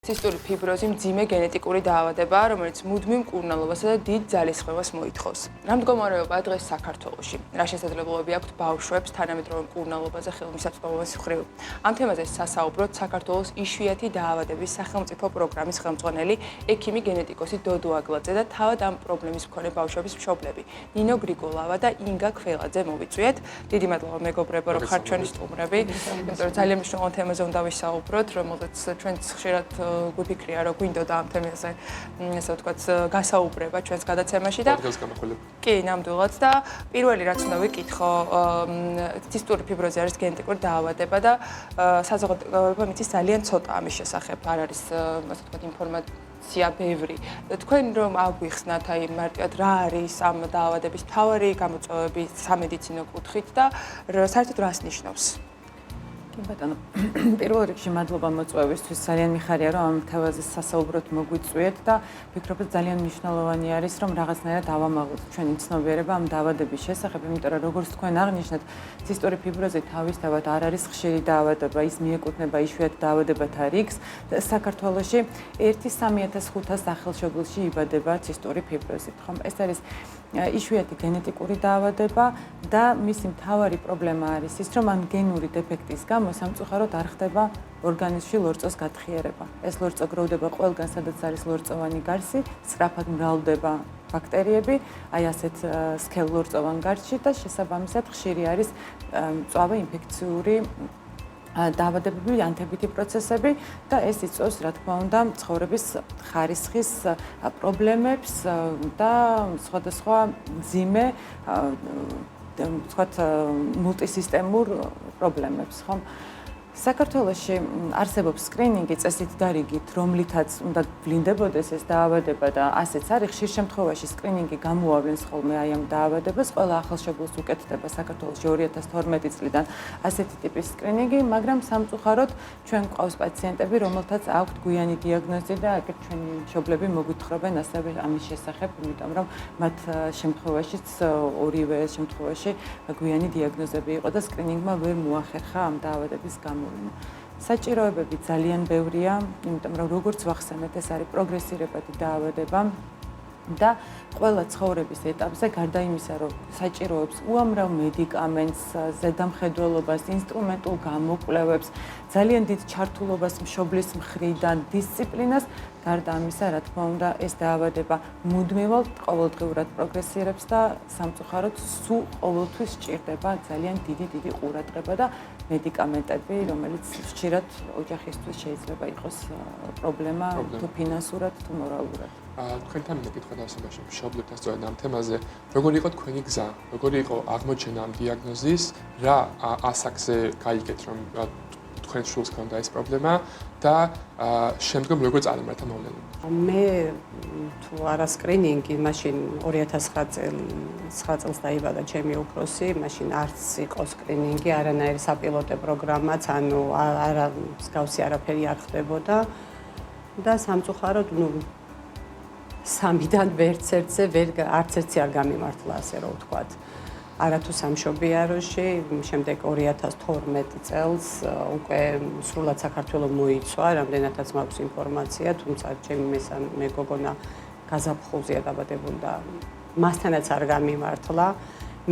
ცისტური ფიბროზი მძიმე გენეტიკური დაავადებაა, რომელიც მუდმივ მკურნალობასა და დიდ ძალისხმევას მოითხოვს. რა მდგომარეობაა დღეს საქართველოში? რა შესაძლებლობები აქვთ ბავშვებს თანამედროვე მკურნალობაზე ხელმისაწვდომობის მხრივ? ამ თემაზე სასაუბროთ საქართველოს იშვიათი დაავადების სახელმწიფო პროგრამის ხელმძღვანელი ექიმი გენეტიკოსი დოდო აგლაძე და თავად ამ პრობლემის მქონე ბავშვების მშობლები ნინო გრიგოლავა და ინგა ქველაძე მოვიწვიეთ. დიდი მადლობა მეგობრებო, რომ ხართ ჩვენი სტუმრები. იმიტომ რომ ძალიან მნიშვნელოვან თემაზე უნდა ვისაუბროთ, რომელზეც ჩვენც ხშირად გვიფიქრია, რომ გვინდოდა ამ თემაზე, ასე ვთქვათ, გასაუბრება ჩვენს გადაცემაში და კი, ნამდვილად და პირველი რაც უნდა ვიკითხო, ცისტური ფიბროზი არის გენეტიკური დაავადება და საზოგადოება მიცის ძალიან ცოტა ამის შესახებ, არ არის, ასე ვთქვათ, ინფორმაცია ბევრი. თქვენ რომ აგვიხსნათ აი მარტივად რა არის ამ დაავადების მთავარი გამოწვევები სამედიცინო კუთხით და საერთოდ რას ნიშნავს? კი ბატონო, პირველ რიგში მადლობა მოწვევისთვის. ძალიან მიხარია, რომ ამ თემაზე სასაუბროთ მოგვიწვიეთ და ვფიქრობ, რომ ძალიან მნიშვნელოვანი არის, რომ რაღაცნაირად ავამაღლოთ ჩვენი ცნობიერება ამ დაავადების შესახებ, იმიტომ რომ როგორც თქვენ აღნიშნეთ, ცისტური ფიბროზი თავისთავად არ არის ხშირი დაავადება, ის მიეკუთვნება იშვიათ დაავადებათა რიგს. საქართველოში 1-3500 სახელმშობილში იბადება ცისტური ფიბროზით, ხომ? ეს არის იშვიათი გენეტიკური დაავადება და მისი მთავარი პრობლემა არის ის, რომ ამ გენური დეფექტის გამო სამწუხაროდ არ ხდება ორგანიზმში ლორწოს გათხიერება. ეს ლორწო გროვდება ყველგან, სადაც არის ლორწოვანი გარსი, სწრაფად მრავლდება ბაქტერიები, აი ასეთ სქელლორწოვან გარსში და შესაბამისად ხშირი არის მწვავე ინფექციური დაავადებები, ანთებითი პროცესები და ეს იწვევს, რა თქმა უნდა, ცხოვრების ხარისხის პრობლემებს და სხვადასხვა მძიმე, ვთქვათ, მულტისისტემურ პრობლემებს, ხომ? საქართველოში არსებობს სკრინინგი წესით და რიგით, რომლითაც უნდა ვლინდებოდეს ეს დაავადება და ასეც არის. ხშირ შემთხვევაში სკრინინგი გამოავლენს ხოლმე აი ამ დაავადებას. ყველა ახალშობილს უკეთდება საქართველოში 2012 წლიდან ასეთი ტიპის სკრინინგი, მაგრამ სამწუხაროდ ჩვენ გვყავს პაციენტები, რომელთაც აქვთ გვიანი დიაგნოზი და აქეთ ჩვენი მშობლები მოგვითხრობენ ასევე ამის შესახებ, იმიტომ რომ მათ შემთხვევაშიც ორივე შემთხვევაში გვიანი დიაგნოზები იყო და სკრინინგმა ვერ მოახერხა ამ დაავადების გამო. საჭიროებები ძალიან ბევრია, იმიტომ რომ როგორც ვახსენეთ, ეს არის პროგრესირებადი დაავადება და ყველა ცხოვრების ეტაპზე, გარდა იმისა, რომ საჭიროებს უამრავ მედიკამენტს, ზედამხედველობას, ინსტრუმენტულ გამოკვლევებს, ძალიან დიდ ჩართულობას მშობლის მხრიდან, დისციპლინას, გარდა ამისა, რა თქმა უნდა, ეს დაავადება მუდმივად ყოველდღიურად პროგრესირებს და სამწუხაროდ სულ ყოველთვის სჭირდება ძალიან დიდი ყურადღება და მედიკამენტები, რომელიც ხშირად ოჯახისთვის შეიძლება იყოს პრობლემა, თუ ფინანსურად, თუ მორალურად. თქვენთან მეკითხვა დავსებაში მშობლებთან სწორედ ამ თემაზე, როგორი იყო თქვენი გზა, როგორი იყო აღმოჩენა ამ დიაგნოზის, რა ასაკზე გაიგეთ, რომ თქვენ შულს ქონდა ეს პრობლემა და შემდგომ როგორ წარიმართა მოვლენა? მე თუ არა სკრინინგი, მაშინ 2009 წელს დაიბადა ჩემი უფროსი, მაშინ არც იყო სკრინინგი, არანაირი საპილოტე პროგრამაც, ანუ არა მსგავსი არაფერი არ ხდებოდა და სამწუხაროდ, სამიდან ვერც ერთზე არც ერთი არ გამიმართლა, ასე რომ ვთქვათ. არათუ სამშობიაროში, შემდეგ 2012 წელს უკვე სრულად საქართველოს მოიცვა, რამდენადაც მაქვს ინფორმაცია, თუმცა ჩემი მესამე გოგონა გაზაფხულზეა დაბადებული და მასთანაც არ გამიმართლა.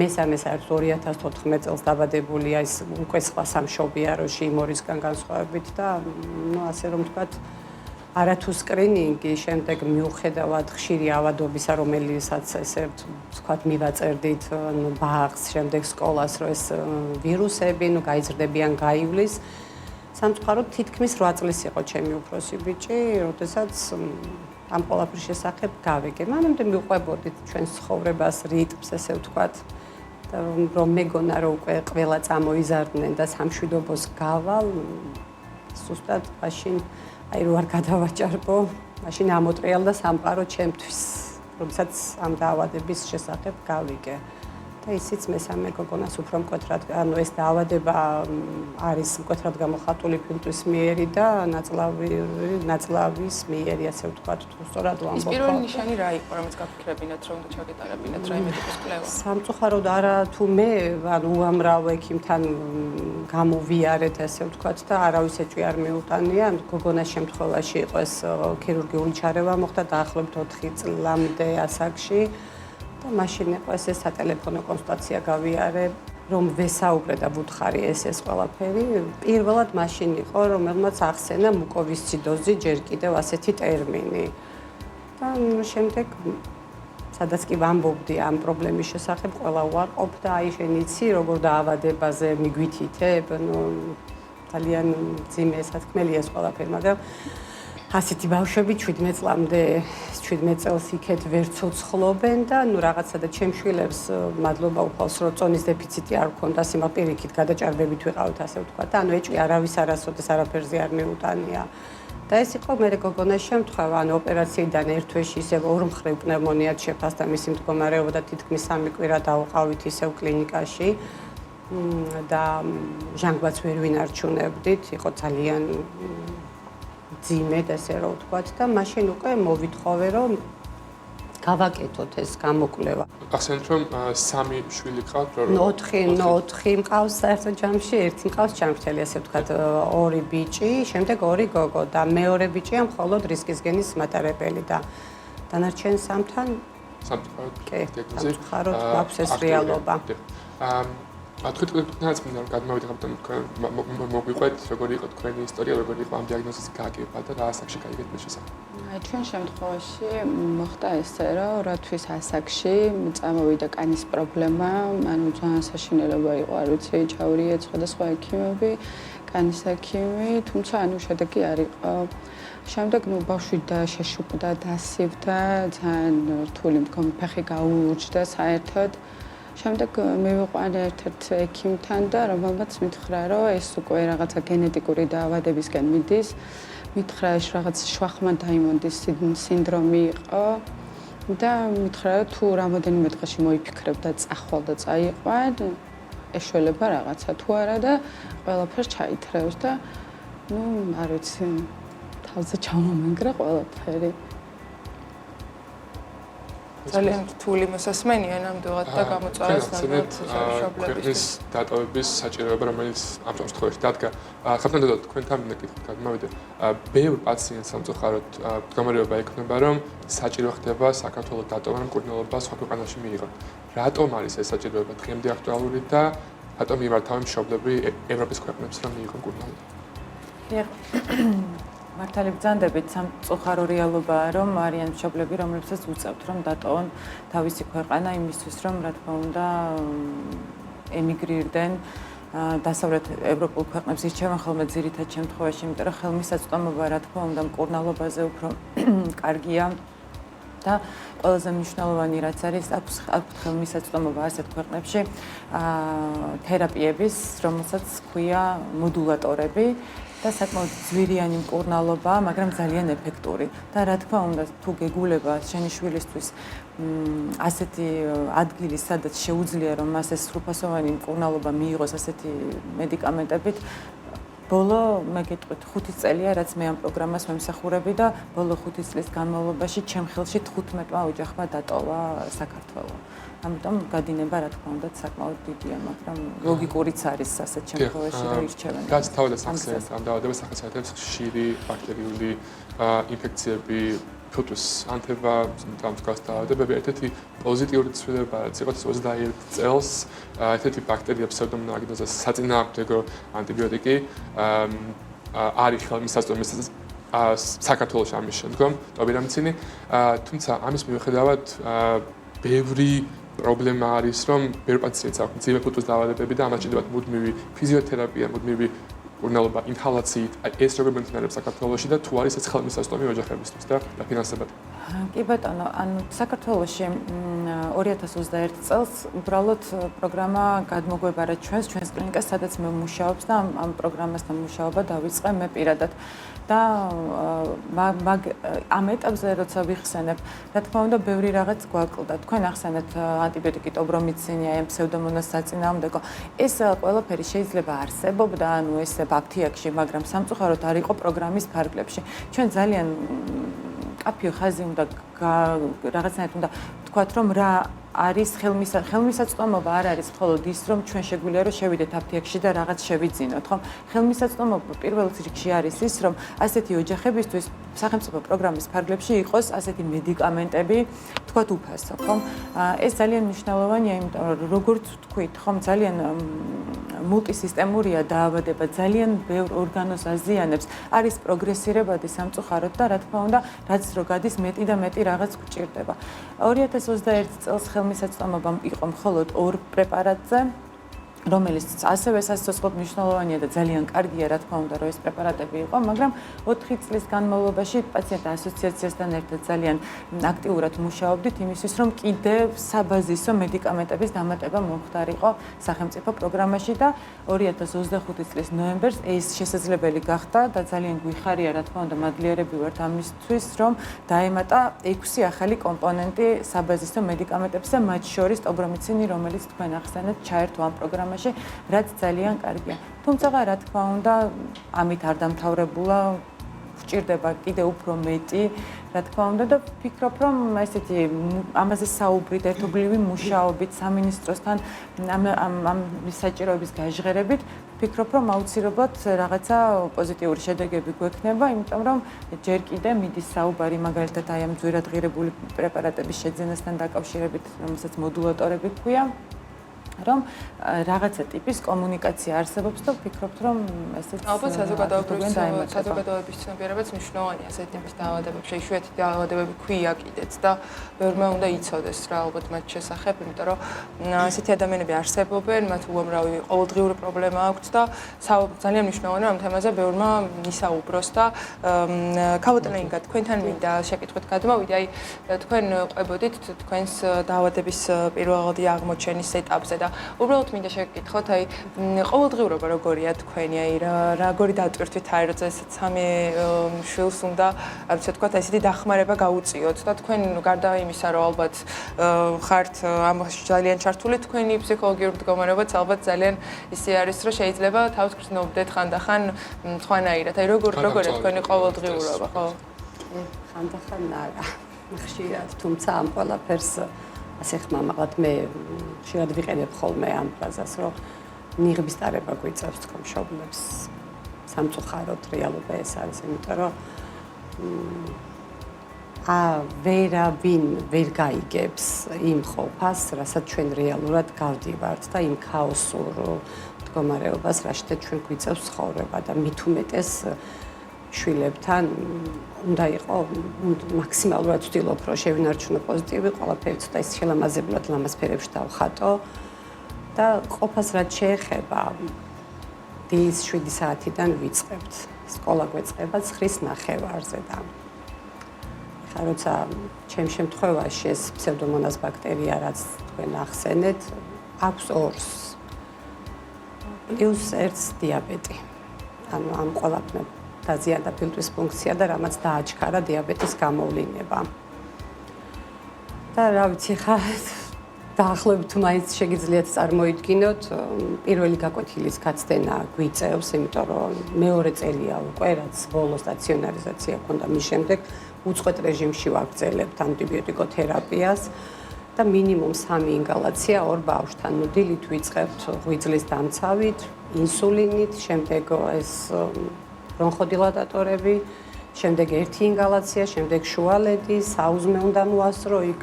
მესამე საერთოდ 2014 წელს დაბადებულია, ის უკვე სხვა სამშობიაროში იმორისგან განსხვავებით და ასე რომ ვთქვათ, არათუ სკრინინგი, შემდეგ მიუხედავად ხშირი ავადობისა, რომელიცაც ესე ვთქვათ მივაწერდით ბაღს, შემდეგ სკოლას, რომ ეს ვირუსები გაიზრდებიან, გაივლის. სამწუხაროდ თითქმის 8 წლის იყო ჩემი უფროსი ბიჭი, როდესაც ამ ყველაფრის შესახებ გავიგე. მანამდე მივყვებოდით ჩვენს ცხოვრებას, რიტმს, ესე ვთქვათ, რომ მეგონა რომ უკვე ყველა წამოიზარდნენ და სამშვიდობოს გავალ, სუსტად მაშინ აი რო არ გადავაჭარბო, მაშინ ამოტრიალდა სამყარო ჩემთვის, როდესაც ამ დაავადების შესახებ გავიგე. და ისიც მესამე გოგონას უფრო მკვეთრად, ანუ ეს დაავადება არის მკვეთრად გამოხატული ფილტვის მიერი და ნაწლავის მიერი, ასე ვთქვათ, თუ სწორად ვამბობ. ის პირველი ნიშანი რა იყო, რომელიც გაფიქრებინათ, რომ უნდა ჩაგეტარებინათ რა იმედების კვლევა? სამწუხაროდ არა თუ მე, ანუ უამრავ ექიმთან გამოვიარეთ, ასე ვთქვათ და არავის ეჭვი არ მიუტანია. გოგონას შემთხვევაში იყო ეს ქირურგიული ჩარევა მოხდა დაახლოებით 4 წლამდე ასაკში. და მაშინ იყო ეს სატელეფონო კონსულტაცია გავიარე, რომ ვესაუბრე და ვუთხარი ეს ყველაფერი. პირველად მაშინ იყო, რომელმაც ახსენა მუკოვისციდოზი, ჯერ კიდევ ასეთი ტერმინი. და შემდეგ სადაც კი ვამბობდი ამ პრობლემის შესახებ, ყველა უარყოფ და აი შენ იცი, როგორ დაავადებაზე მიგვითითებ, ძალიან ძიმე სათქმელია ეს ყველაფერი, მაგრამ ასეთი ბავშვები 17 წელს იქეთ ვერ ცოცხლობენ და რაღაცა და ჩემ შვილებს მადლობა უფალს რომ წონის დეფიციტი არ გქონდა, სიმაღ პირიქით გადაჭარბებით ვიყავით, ასე ვთქვათ. ანუ ეჭვი არავის არასოდეს არაფერზე არ მიუტანია. და ეს იყო მე გოგონას შემთხვევა, ანუ ოპერაციიდან ერთ თვეში ისევ ორმხრივ პნევმონიად შეფასდა მისი მდგომარეობა და თითქმის 3 კვირა დავყავით ისევ კლინიკაში. და ჟანგბადს ვერ ვინარჩუნებდით, იყო ძალიან ძიმედ ესე რომ ვთქვათ და მაშინ უკვე მოვითხოვე რომ გავაკეთოთ ეს გამოკვლევა. ახსენეთ რომ 3 შვილი გყავთ, რომ 4 მყავს საერთო ჯამში, 1 მყავს ჯანმრთელი, ასე ვთქვათ, 2 ბიჭი, შემდეგ 2 გოგო და მეორე ბიჭია მხოლოდ რისკის გენის მატარებელი და დანარჩენ 3-თან სამწუხაროდ გვაქვს ეს რეალობა. თქვენაც მინდა რომ გადმოვიდეთ მოგვიყვეთ როგორი იყო თქვენი ისტორია, როგორი იყო ამ დიაგნოზის გაგება და რა ასაკში გაიგეთ მის შესახებ. ჩვენ შემთხვევაში მოხდა ესე, რომ რათვის ასაკში წამოვიდა კანის პრობლემა, ანუ ძალიან საშინელება იყო, არ ვიცი, ჩაურიე სხვადასხვა ექიმები, კანის ექიმი, თუმცა ანუ შედეგი არ იყო. შემდეგ ბავშვი შეშუპდა, დასივდა, ძალიან რთული მდგომი ფეხი გაურჯდა საერთოდ. შემდეგ მივიყვანე ერთ-ერთ ექიმთან და რომელმაც მითხრა, რომ ეს უკვე რაღაცა გენეტიკური დაავადებისკენ მიდის. მითხრა, ეს რაღაც შვახმან-დაიმონდის სინდრომი იყო და მითხრა, თუ რამოდენიმე დღეში მოიფიქრებ და წახვალ და წაიყვან, ეშველება რაღაცა თუ არა და ყველაფერს ჩაითრევს და არ ვიცი, თავზე ჩამომენგრა ყველაფერი. ძალიან რთული მოსასმენია ნამდვილად და გამოწვევას ნამდვილად ქვეყნის დატოვების საჭიროება, რომელიც ამ შემთხვევაში დადგა. ხალხთან და თქვენთან მინდა კითხვა გადმოვიდე. ბევრ პაციენტს სამწუხაროდ მდგომარეობა ექნება, რომ საჭირო ხდება საქართველოს დატოვა, რომ მკურნალობა სხვა ქვეყანაში მიიღონ. რატომ არის ეს საჭიროება დღემდე აქტუალური და რატომ მიმართავენ მშობლები ევროპის ქვეყნებს, რომ მიიღონ მკურნალობა? მართალი ბრძანდებით სამწუხარო რეალობაა, რომ არიან მშობლები, რომლებსაც უწევთ, რომ დატოვონ თავისი ქვეყანა იმისთვის, რომ რა თქმა უნდა ემიგრირდნენ დასავლეთ ევროპულ ქვეყნებს ირჩევენ ხოლმე ძირითად შემთხვევაში, იმიტომ რომ ხელმისაწვდომობა რა თქმა უნდა მკურნალობაზე უფრო კარგია და ყველაზე მნიშვნელოვანი რაც არის აქვს ხელმისაწვდომობა ასეთ ქვეყნებში თერაპიების, რომელსაც ქვია მოდულატორები და საკმაოდ ძვირიანი მკურნალობა, მაგრამ ძალიან ეფექტური. და რა თქმა უნდა, თუ გეგულება შენი შვილისთვის ასეთი ადგილი, სადაც შეუძლია რომ მას ეს სრულფასოვანი მკურნალობა მიიღოს ასეთი მედიკამენტებით, ბოლო მე გეტყვით 5 წელია, რაც მე ამ პროგრამას ვემსახურები და ბოლო 5 წლის განმავლობაში ჩემ ხელში 15-მა ოჯახმა დატოვა საქართველო. ამიტომ გადინება რა თქმა უნდა საკმაოდ დიდია, მაგრამ ლოგიკურიც არის ასეთ შემთხვევაში რომ ირჩევენ. რაც თავადაც ახსენეთ ამ დაავადებას ახასიათებს ხშირი ბაქტერიული ინფექციები, ფილტვის ანთება, დამდგას დაავადებები. ერთ-ერთი პოზიტიური ცვლილება რაც იყო 21 წელს ერთ-ერთი ბაქტერია ფსევდომონაგნოზა საწინააღმდეგო ანტიბიოტიკი არის ხელმისაწვდომი საქართველოში ამის შემდგომ ტობირამიცინი, თუმცა ამის მიუხედავად ბევრი პრობლემა არის, რომ ბევრ პაციენტს აქვს ძიმე ფილტვის დაავადებები და ამას ჭირდებათ მუდმივი ფიზიოთერაპია, მუდმივი მკურნალობა, ინჰალაციით. ეს როგორ მომდინარეობს საქართველოში და თუ არის ეს ხელმისაწვდომი ოჯახებისთვის და დაფინანსებად? კი ბატონო, ანუ საქართველოში 2021 წელს უბრალოდ პროგრამა გადმოგვებარა ჩვენს კლინიკას, სადაც მე ვმუშაობს და ამ პროგრამასთან მუშაობა დავიწყე მე პირადად. და ამ ეტაპზე როცა ვიხსენებ, რა თქმა უნდა, ბევრი რაღაც გვაკლდა. თქვენ ახსენეთ ანტიბიოტიკი ტობრომიცინია, ამ ფსევდომონას საწინააღმდეგო. ეს ყველაფერი შეიძლება არსებობდა, ანუ ეს აფთიაქში, მაგრამ სამწუხაროდ არ იყო პროგრამის ფარგლებში. ჩვენ ძალიან კაფეო ხაზი უნდა რაღაცნაირად უნდა ვთქვათ, რომ რა არის ხელმისაწვდომობა არ არის მხოლოდ ის, რომ ჩვენ შეგვიძლია რომ შევიდეთ აფთიაქში და რაღაც შევიძინოთ, ხო? ხელმისაწვდომობა პირველ რიგში არის ის, რომ ასეთი ოჯახებისთვის სახელმწიფო პროგრამის ფარგლებში იყოს ასეთი მედიკამენტები, თქვათ უფასო, ხო? ეს ძალიან მნიშვნელოვანია, იმიტომ რომ როგორც ვთქვით, ხო, ძალიან მულტისისტემურია დაავადება, ძალიან ბევრ ორგანოს აზიანებს, არის პროგრესირებადი სამწუხაროდ და რა თქმა უნდა, რაც რო გადის მეტი და მეტი რაღაც გვჭირდება. 2021 წელს ხელმისაწვდომობა იყო მხოლოდ 2 პრეპარატზე, რომელიც ასევე სასიცოცხლოდ მნიშვნელოვანია და ძალიან კარგია, რა თქმა უნდა, რომ ეს პრეპარატები იყო, მაგრამ 4 წლის განმავლობაში პაციენტთა ასოციაციასთან ერთად ძალიან აქტიურად მუშაობდით იმისთვის, რომ კიდევ საბაზისო მედიკამენტების დამატება მომხდარიყო სახელმწიფო პროგრამაში და 2025 წლის ნოემბერს ეს შესაძლებელი გახდა და ძალიან გვიხარია, რა თქმა უნდა, მადლიერები ვართ ამისთვის, რომ დაემატა 6 ახალი კომპონენტი საბაზისო მედიკამენტებზე, მათ შორის ტობრომიცინი, რომელიც თქვენ ახსენეთ, ჩაერთო ამ პროგრამაში, რაც ძალიან კარგია. თუმცა, რა თქმა უნდა, ამით არ დამთავრებულა, გვჭირდება კიდევ უფრო მეტი, რა თქმა უნდა და ვფიქრობ, რომ ესეთი ამაზე საუბრით, ერთობლივი მუშაობით სამინისტროსთან ამ საჭიროების გაჟღერებით, ვფიქრობ, რომ აუცილებლად რაღაცა პოზიტიური შედეგები გვექნება, იმიტომ რომ ჯერ კიდევ მიდის საუბარი მაგალითად აი ამ ძვირადღირებული პრეპარატების შეძენასთან დაკავშირებით, რომელსაც მოდულატორები ქვია. რომ რაღაცა ტიპის კომუნიკაცია არსებობს და ვფიქრობთ, რომ ესეც ალბათ საზოგადოების ცნობიერებაც მნიშვნელოვანია ასეთი ტიპის დაავადებებში, იშვიათი დაავადებები ქვია კიდეც და ბევრმა უნდა იცოდეს რა ალბათ მათ შესახებ, იმიტომ რომ ასეთი ადამიანები არსებობენ, მათ უამრავი ყოველდღიური პრობლემა აქვთ და ძალიან მნიშვნელოვანია ამ თემაზე ბევრმა ისაუბროს და ქავოტენინგა თქვენთან მინდა შეკითხვით გადმოვიდე, აი თქვენ ყვებოდით თქვენს დაავადების პირველადი აღმოჩენის ეტაპზე და უბრალოდ მინდა შეგკითხოთ, აი ყოველდღიურობა როგორია თქვენი, აი როგორი დატვირთვით არის, როცა სამი შვილს უნდა, ასე ვთქვათ, ესეთი დახმარება გაუწიოთ და თქვენ გარდა იმისა, რომ ალბათ ხართ ამაში ძალიან ჩართული, თქვენი ფსიქოლოგიური მდგომარეობაც ალბათ ძალიან ისე არის, რომ შეიძლება თავს გრძნობდეთ ხანდახან თქვენაირად. აი როგორია თქვენი ყოველდღიურობა, ხო? ხანდახან არა. ხშირად, თუმცა ამ ყველაფერს ასე ხმამაღლად მე ხშირად ვიყენებ ხოლმე ამ ფრაზას, რომ ნიღბის ტარება გვიწევს თქვენ მშობლებს. სამწუხაროდ რეალობა ეს არის, იმიტომ რომ ვერავინ ვერ გაიგებს იმ ყოფას, რასაც ჩვენ რეალურად გავდივართ და იმ ქაოსურ მდგომარეობას, რაშიც ჩვენ გვიწევს ცხოვრება და მით უმეტეს შვილებთან უნდა იყო მაქსიმალურად ვცდილობ, რომ შევინარჩუნო პოზიტივი, ყველაფერი ცოტა ის შელამაზებლად ლამაზ ფერებში დავხატო და ყოფას რაც შეეხება დილის 7 საათიდან ვიწყებთ. სკოლა გვეწყება 9:30-ზე და ხა როცა ჩემ შემთხვევაში ეს ფსევდომონას ბაქტერია, რაც თქვენ ახსენეთ, აქვს 2-ს პლუს 1-ს დიაბეტი. ანუ ამ ყველაფერს დაზიანდა ფილტვის ფუნქცია და რამაც დააჩქარა დიაბეტის გამოვლინება. და რა ვიცი ხა დაახლოებით მაინც შეგიძლიათ წარმოიდგინოთ, პირველი გაკვეთილის გაცდენა გვიწევს, იმიტომ რომ მეორე წელია უკვე, რაც ბოლო სტაციონარიზაცია ქონდა, მის შემდეგ უწყვეტ რეჟიმში ვაგრძელებთ ანტიბიოტიკოთერაპიას და მინიმუმ 3 ინგალაცია 2 ბავშვთან. ნუ დილით ვიწყებთ ღვიძლის დამცავით, ინსულინით, შემდეგ ეს ბრონხოდილატატორები, შემდეგ 1 ინგალაცია, შემდეგ შუალედი, საუზმე უნდა მოასწრო, იქ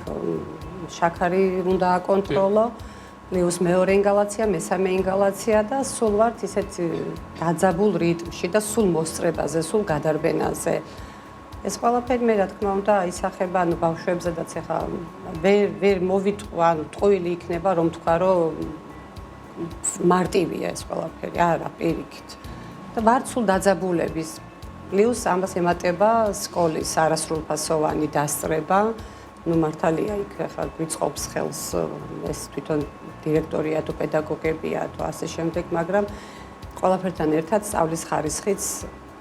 შაქარი უნდა აკონტროლო, პლუს მეორე ინგალაცია, მესამე ინგალაცია და სულ ვართ ისეთ დაძაბულ რიტმში და სულ მოსწრებაზე, სულ გადარბენაზე. ეს ყველაფერი მე რა თქმა უნდა აისახება, ანუ ბავშვებზედაც ახლა ვერ მოვიტყვი, ანუ ტყუილი იქნება, რომ თქვა, რომ მარტივია ეს ყველაფერი, არა, პირიქით. და ვართ სულ დაძაბულების. პლუს ამას ემატება სკოლის არასრულფასოვანი დასწრება. ნუ მართალია იქ ახლა გვიწყობს ხელს ეს თვითონ დირექტორია თუ პედაგოგებია თუ ასე შემდეგ, მაგრამ ყველაფერთან ერთად სწავლის ხარისხიც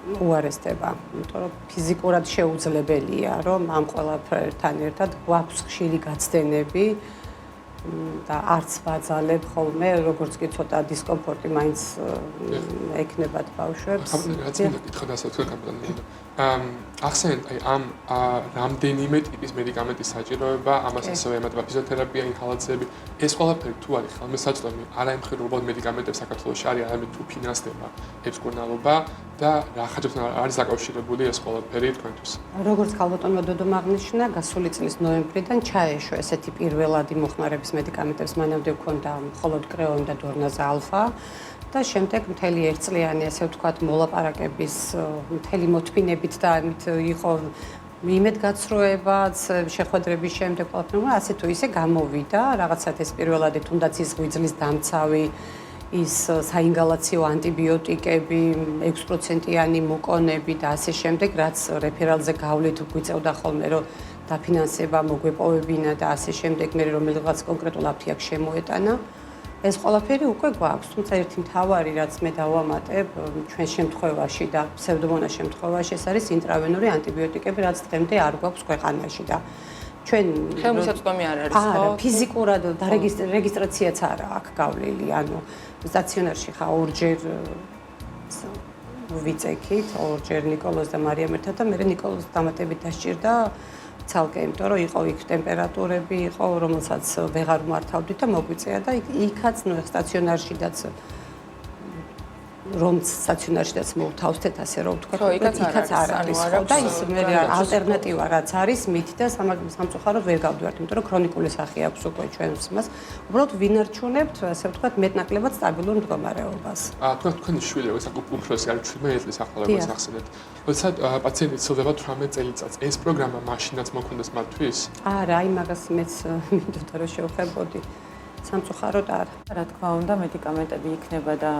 უარესდება, იმიტომ რომ ფიზიკურად შეუძლებელია, რომ ამ ყველაფერთან ერთად გვაქვს ხშირი გაცდენები და არც ვაძალებ ხოლმე, როგორც კი ცოტა დისკომფორტი მაინც ექნებათ ბავშვებს. რაც მინდა კითხო დასაწყისად კაპიტანი. ახსენეთ აი ამ რამდენიმე ტიპის მედიკამენტის საჭიროება, ამას ასევე ემატება ფიზიოთერაპია, ინჰალაციები. ეს ყველაფერი თუ არის ხელმისაწვდომი, არა ემხრობოდ მედიკამენტებს საქართველოში არის, არამედ თუ ფინანსდება ეს კურნალობა და რა ხარჯებთან არის დაკავშირებული ეს ყველაფერი თქვენთვის. როგორც ქალბატონმა დოდომ აღნიშნა, გასული წლის ნოემბრიდან ჩაეშვა ესეთი პირველადი მოხმარების მედიკამენტებს მანამდე გვქონდა მხოლოდ კრეონ და დორნაზა ალფა და შემდეგ მთელი ერთწლიანი ასე ვთქვათ მოლაპარაკების მთელი მოთმინებით და ამით იყო იმედგაცრუებაც შეხვედრების შემდეგ ყველაფერი ასე თუ ისე გამოვიდა რაღაცათ ეს პირველადი თუნდაც ის ღვიძლის დამცავი ის საინგალაციო ანტიბიოტიკები 6%-იანი მოკონები და ასე შემდეგ რაც რეფერალზე გავლით გვიწევდა ხოლმე რომ დაფინანსება მოგვეპოვებინა და ასე შემდეგ მე რომელიღაც კონკრეტულ აფთიაქს შემოეტანა ეს ყველაფერი უკვე გვაქვს თუმცა ერთი მთავარი რაც მე დავამატებ ჩვენ შემთხვევაში და ფსევდომონას შემთხვევაში ეს არის ინტრავენური ანტიბიოტიკები რაც დღემდე არ გვაქვს ქვეყანაში და ჩვენ ხელმისაწვდომი არ არის ხო? არა, ფიზიკურად და რეგისტრაციაც არა აქვს გავლილი, ანუ სტაციონარში ხა ორჯერ ვიწექით, ორჯერ نيكოლოზ და მარიამ ერთად და მე نيكოლოზ დამატებით დასჭირდა ცალკე, იმიტომ რომ იყო იქ ტემპერატურები, იყო რომელსაც ვეღარ მართავდით და მოგვიწეა და იქაც ნუ სტაციონარშიდაც რომ სტაციონარშიდაც მოვთავსდეთ ასე რომ ვთქვა, იქაც არ არის ხო და ის მე ალტერნატივა რაც არის მით და სამწუხაროდ ვერ გავდივართ, იმიტომ რომ ქრონიკული სახე აქვს უკვე ჩვენს მას. უბრალოდ ვინარჩუნებთ ასე ვთქვათ მეტნაკლებად სტაბილურ მდგომარეობას. თქვენი შვილი ეს უფროსი არის 17 წლის ახალგაზრდა ახსენეთ. როცა პაციენტი ცდილდება 18 წელიწადს ეს პროგრამა მაშინაც მოქმედებს მათთვის? არა, აი მაგას მეც მინდოდა რომ შევხებოდი. სამწუხაროდ არ. რა თქმა უნდა, მედიკამენტები იქნება და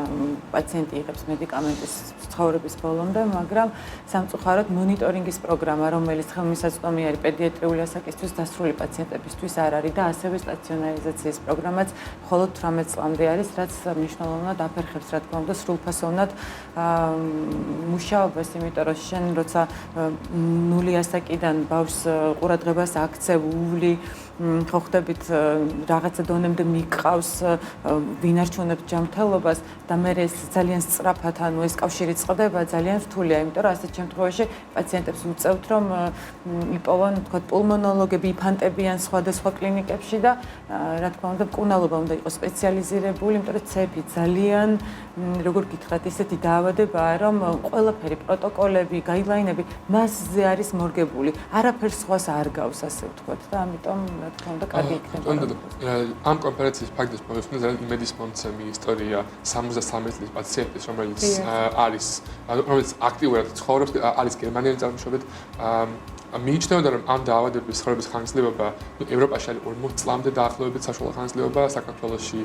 პაციენტი იღებს მედიკამენტის ცხოვრების ბოლომდე, მაგრამ სამწუხაროდ მონიტორინგის პროგრამა, რომელიც ხელმისაწვდომი არის პედიატრიული ასაკისთვის დასრული პაციენტებისთვის არ არის და ასევე სტაციონარიზაციის პროგრამაც მხოლოდ 18 წლამდე არის, რაც მნიშვნელოვნად აფერხებს, რა თქმა უნდა, სრულფასოვნად მუშაობას, იმიტომ რომ შენ როცა 0 ასაკიდან ბავშვს ყურადღებას აქცევ, უვლი ხო ხდებით რაღაცა დონემდე მიყავს ვინარჩუნებთ ჯანმრთელობას და მე ეს ძალიან სწრაფად ანუ ეს კავშირი წყდება ძალიან რთულია იმიტომ რომ ასეთ შემთხვევაში პაციენტებს უწევთ რომ იპოვონ თქვა პულმონოლოგები იფანტებიან სხვადასხვა კლინიკებში და რა თქმა უნდა მკურნალობა უნდა იყოს სპეციალიზირებული იმიტომ რომ ცეფი ძალიან როგორ გითხრათ ისეთი დაავადებაა რომ ყველაფერი პროტოკოლები გაიდლაინები მასზე არის მორგებული არაფერს სხვას არ გავს ასე ვთქვათ და ამიტომ რა თქმა უნდა კარგი იქნება ამ კონფერენციის ფაქტის მომხსნა ძალიან იმედის მომცემი ისტორია 73 წლის პაციენტის რომელიც აქტიურად ცხოვრობს არის გერმანელი წარმოშობით მიიჩნეოდა რომ ამ დაავადების ცხოვრების ხანგრძლივობა ევროპაში არის 40 წლამდე დაახლოებით საშუალო ხანგრძლივობა საქართველოში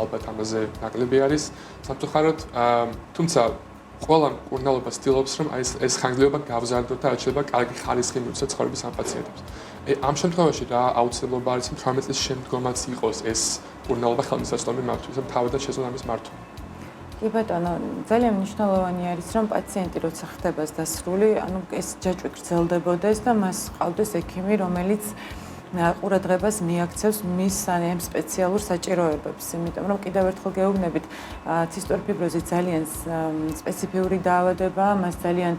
ალბათ ამაზე ნაკლები არის სამწუხაროდ თუმცა ყველა მკურნალობა ცდილობს რომ ეს ხანგრძლივობა გავზარდოთ და არჩება კარგი ხარისხი მივცეთ ცხოვრების ამ პაციენტებს ამ შემთხვევაში რა აუცილებლობა არის 18 წლის შემდგომაც იყოს ეს მკურნალობა ხელმისაწვდომი მათთვის და თავადაც შეძლოს ამის მართვა კი ბატონო, ძალიან მნიშვნელოვანი არის, რომ პაციენტი როცა ხდება დასრული, ანუ ეს ჯაჭვი გრძელდებოდეს და მას ყავდეს ექიმი, რომელიც ყურადღებას მიაქცევს მის ამ სპეციალურ საჭიროებებს, იმიტომ რომ კიდევ ერთხელ გეუბნებით, ცისტური ფიბროზი ძალიან სპეციფიური დაავადებაა, მას ძალიან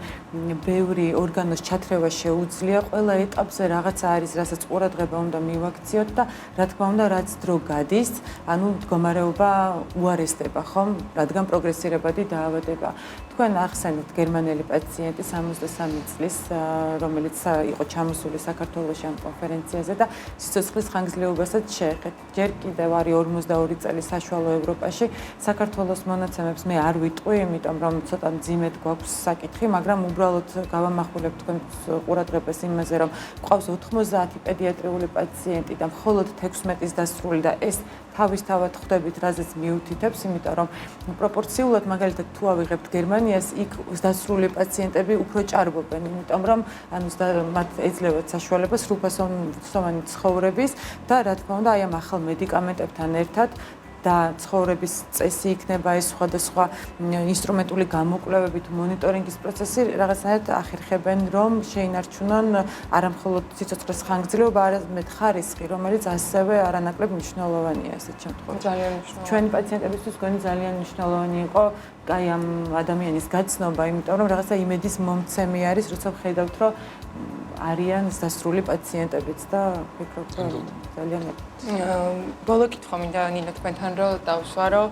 ბევრი ორგანოს ჩათრევა შეუძლია, ყველა ეტაპზე რაღაცა არის, რასაც ყურადღება უნდა მივაქციოთ და რა თქმა უნდა, რაც დრო გადის, ანუ მდგომარეობა უარესდება, ხომ? რადგან პროგრესირებადი დაავადებაა. თქვენ ახსენეთ გერმანელი პაციენტი 63 წლის, რომელიც იყო ჩამოსული საქართველოში ამ კონფერენციაზე და სიცოცხლის ხანგრძლივობასაც შეეხეთ. ჯერ კიდევ არის 42 წელი საშუალო ევროპაში. საქართველოს მონაცემებს მე არ ვიტყვი, იმიტომ რომ ცოტა მძიმედ გვაქვს საკითხი, მაგრამ უბრალოდ გავამახვილებ თქვენს ყურადღებას იმაზე, რომ გვყავს 90 პედიატრიული პაციენტი და მხოლოდ 16-ის დასრული და ეს თავისთავად ხვდებით, რაზეც მიუთითებს, იმიტომ რომ პროპორციულად მაგალითად თუ ავიღებთ გერმანიას, იქ დასრული პაციენტები უფრო ჭარბობენ, იმიტომ რომ ანუ მათ ეძლევათ საშუალება სრულფასოვანი ცხოვრების და რა თქმა უნდა, აი ამ ახალ მედიკამენტებთან ერთად და ცხოვრების წესი იქნება ეს სხვადასხვა ინსტრუმენტული გამოკვლევები თუ მონიტორინგის პროცესი რაღაცნაირად ახერხებენ რომ შეინარჩუნონ არამხოლოდ სიცოცხლის ხანგრძლივობა, არამედ ხარისხი, რომელიც ასევე არანაკლებ მნიშვნელოვანია ასეთ შემთხვევაში. ძალიან მნიშვნელოვანი. ჩვენი პაციენტებისთვის გონი ძალიან მნიშვნელოვანი იყო აი ამ ადამიანის გაცნობა, იმიტომ რომ რაღაცა იმედის მომცემი არის, როცა ხედავთ რომ არიან დასრული პაციენტებიც და ვფიქრობ რომ ძალიან ბოლო კითხვა მინდა ნინო თქვენთან რომ დავსვა რომ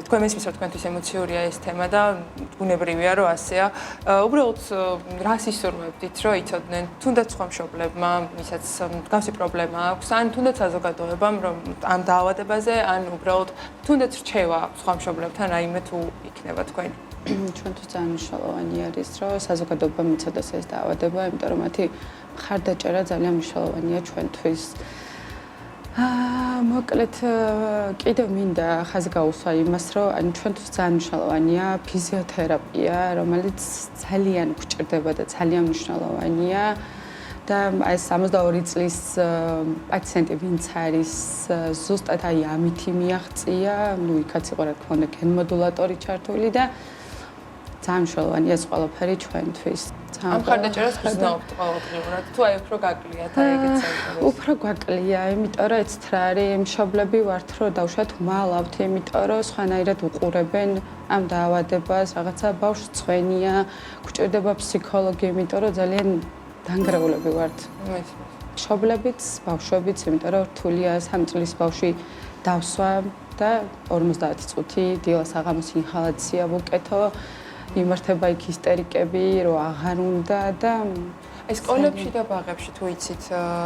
თქვენ მესმის რომ თქვენთვის ემოციურია ეს თემა და ბუნებრივია რომ ასეა უბრალოდ რას ისურვებდით რომ იცოდნენ თუნდაც სხვა მშობლებმა ვისაც მსგავსი პრობლემა აქვს ან თუნდაც საზოგადოებამ რომ ამ დაავადებაზე ან უბრალოდ თუნდაც რჩევა სხვა მშობლებთან რაიმე თუ იქნება თქვენი ჩვენთვის ძალიან მნიშვნელოვანი არის, რომ საზოგადოებამ იცოდეს ეს დაავადება, იმიტომ რომ მათი მხარდაჭერა ძალიან მნიშვნელოვანია ჩვენთვის. მოკლედ კიდევ მინდა ხაზი გაუსვა იმას, რომ ჩვენთვის ძალიან მნიშვნელოვანია ფიზიოთერაპია, რომელიც ძალიან გვჭირდება და ძალიან მნიშვნელოვანია. და აი 62 წლის პაციენტი ვინც არის ზუსტად აი ამითი მიაღწია, ნუ იქაც იყო რა თქმა უნდა გენმოდულატორი ჩართული და ძალიან მნიშვნელოვანია ეს ყველაფერი ჩვენთვის. ამ ხარდაჭერას გრძნობთ ყოველდღიურად თუ აი უფრო გაკლიათ აი ეგეც არის. უფრო გაკლია, იმიტომ რომ ეცთ რა არის, მშობლები ვართ რომ დავშვათ მალავთ, იმიტომ რომ სხვანაირად უყურებენ ამ დაავადებას, რაღაცა ბავშვს წვენია, გვჭირდება ფსიქოლოგი, იმიტომ რომ ძალიან დანგრეულები ვართ. მშობლებიც, ბავშვებიც, იმიტომ რომ რთულია 3 წლის ბავშვი დავსვა და 50 წუთი დილას აღამოს ინჰალაცია ვუკეთო. იმართება იქ ისტერიკები, რომ აღარ უნდა და აი სკოლებში და ბაღებში თუ იცით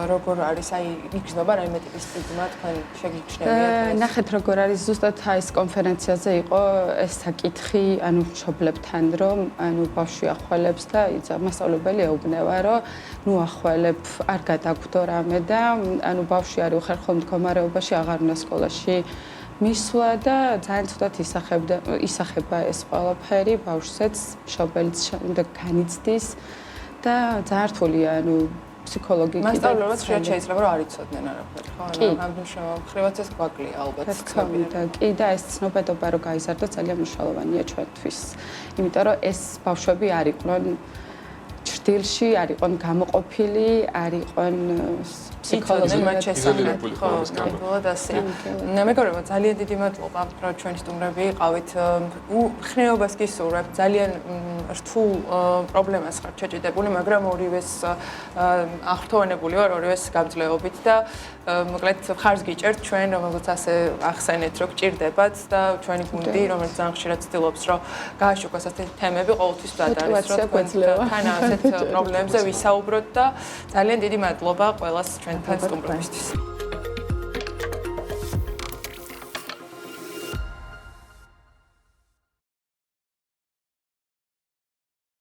როგორ არის, აი იგრძნობა რაიმე ტიპის სტიგმა თქვენ შეგიჩნევიათ? ნახეთ როგორ არის ზუსტად აი ეს კონფერენციაზე იყო ეს საკითხი, ანუ მშობლებთან, რომ ანუ ბავშვი ახვალებს და მასწავლებელი ეუბნება, რომ ნუ ახვალებ, არ გადაგვდო რამე და ანუ ბავშვი არის უხერხემლო მდგომარეობაში, აღარ უნდა სკოლაში მისვლა და ძალიან ცუდად ისახება ეს ყველაფერი ბავშვსაც, მშობელიც უნდა განიცდის და ძალიან რთულია, ანუ ფსიქოლოგი კიდე მასწავლებელს შეიძლება რომ არ იცოდნენ არაფერი, ხო? ამ შემოხრივაც ეს გვაკლია ალბათ. რა თქმა უნდა, კი და ეს ცნობადობა რომ გაიზარდოს ძალიან მნიშვნელოვანია ჩვენთვის. იმიტომ რომ ეს ბავშვები არ იყვნენ ჭრდილში, არ იყვნენ გამოყოფილი, არ იყვნენ ფსიქოლოგიურად მათ შესაძლებელი ხო, ნამდვილად ასე. მეგობრებო, ძალიან დიდი მადლობა, რომ ჩვენი სტუმრები იყავით. ხნეობას გისურვებთ, ძალიან რთულ პრობლემას ხართ შეჭიდებული, მაგრამ ორივეს აღფრთოვანებული ვარ, ორივეს გამძლეობით და მოკლედ ხარს გიჭერთ ჩვენ, რომელსაც ასე ახსენეთ, რომ გჭირდებათ და ჩვენი გუნდი, რომელიც ძალიან ხშირად ცდილობს, რომ გააშუქოს ასეთი თემები, ყოველთვის მზად არის, რომ თქვენ ასეთ პრობლემებზე ვისაუბროთ და ძალიან დიდი მადლობა ყველას ჩვენთან სტუმრობისთვის.